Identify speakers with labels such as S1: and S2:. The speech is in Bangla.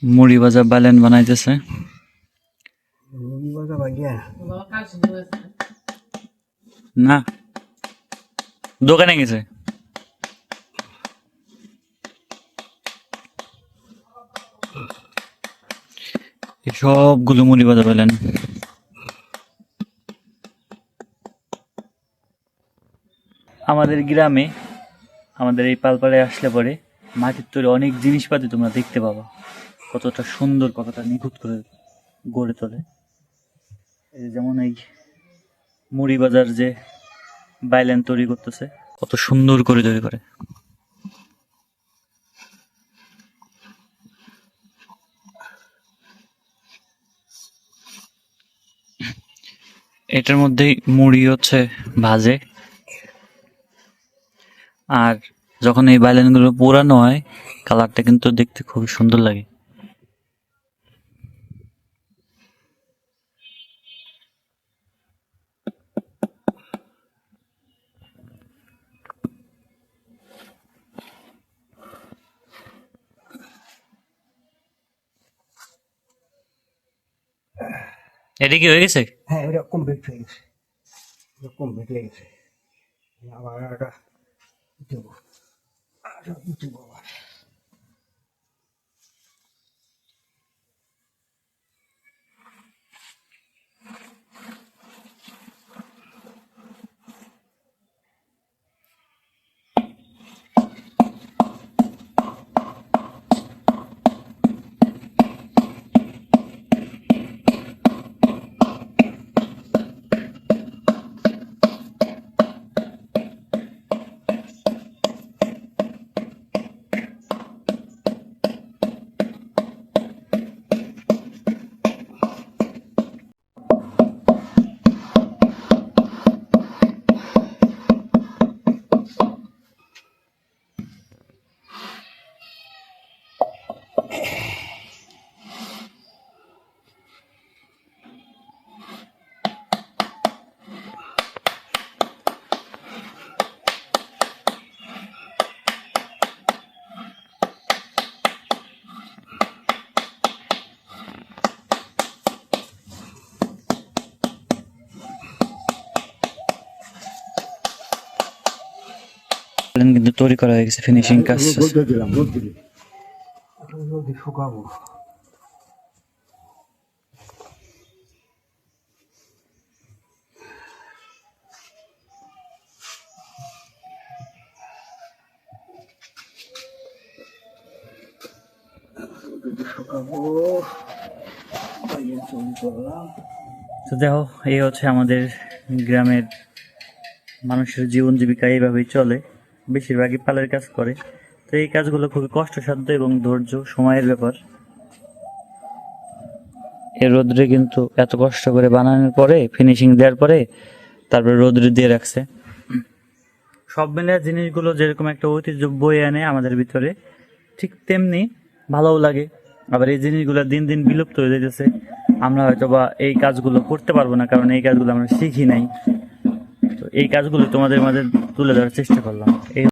S1: মুড়ি ভাজা বালেন বানাইতেছে। না, দোকানে গেছে। সবগুলো মুড়ি ভাজা বালেন। আমাদের গ্রামে, আমাদের এই পালপাড়ে আসলে পরে মাটির তৈরি অনেক জিনিসপাতি তোমরা দেখতে পাবা, কতটা সুন্দর, কতটা নিখুঁত করে গড়ে তোলে। এই যেমন এই মুড়ি বাজার যে বাইলেন তৈরি করতেছে, কত সুন্দর করে তৈরি করে। এটার মধ্যেই মুড়ি হচ্ছে ভাজে, আর যখন এই বাইলেনগুলো পোড়ানো হয় কালারটা কিন্তু দেখতে খুবই সুন্দর লাগে। এটা কি হয়ে গেছে?
S2: হ্যাঁ, এটা কমপ্লিট হয়ে গেছে, কমপ্লিট হয়ে গেছে। আবার এটা দেবো, দেবো আবার।
S1: বালেন কিন্তু তৈরি করা হয়ে গেছে, ফিনিশিং কাজ।
S2: রোদে দিলাম, রোদে শুকাবো।
S1: তো দেখো, এই হচ্ছে আমাদের গ্রামের মানুষের জীবন জীবিকা এইভাবেই চলে, বেশিরভাগই পালের কাজ করে। তো এই কাজগুলো খুবই কষ্টসাধ্য এবং ধৈর্য সময়ের ব্যাপার। এই রোদ্রে কিন্তু এত কষ্ট করে বানানোর পরে, ফিনিশিং দেওয়ার পরে তারপরে রোদ্রে দিয়ে রাখছে। সব মিলে জিনিসগুলো যেরকম একটা ঐতিহ্য বয়ে আনে আমাদের ভিতরে, ঠিক তেমনি ভালোও লাগে। আবার এই জিনিসগুলো দিন দিন বিলুপ্ত হয়ে যাইতেছে। আমরা হয়তো বা এই কাজগুলো করতে পারবো না, কারণ এই কাজগুলো আমরা শিখি নাই। তো এই কাজগুলো তোমাদের মাঝে তুলে ধরার চেষ্টা করলাম।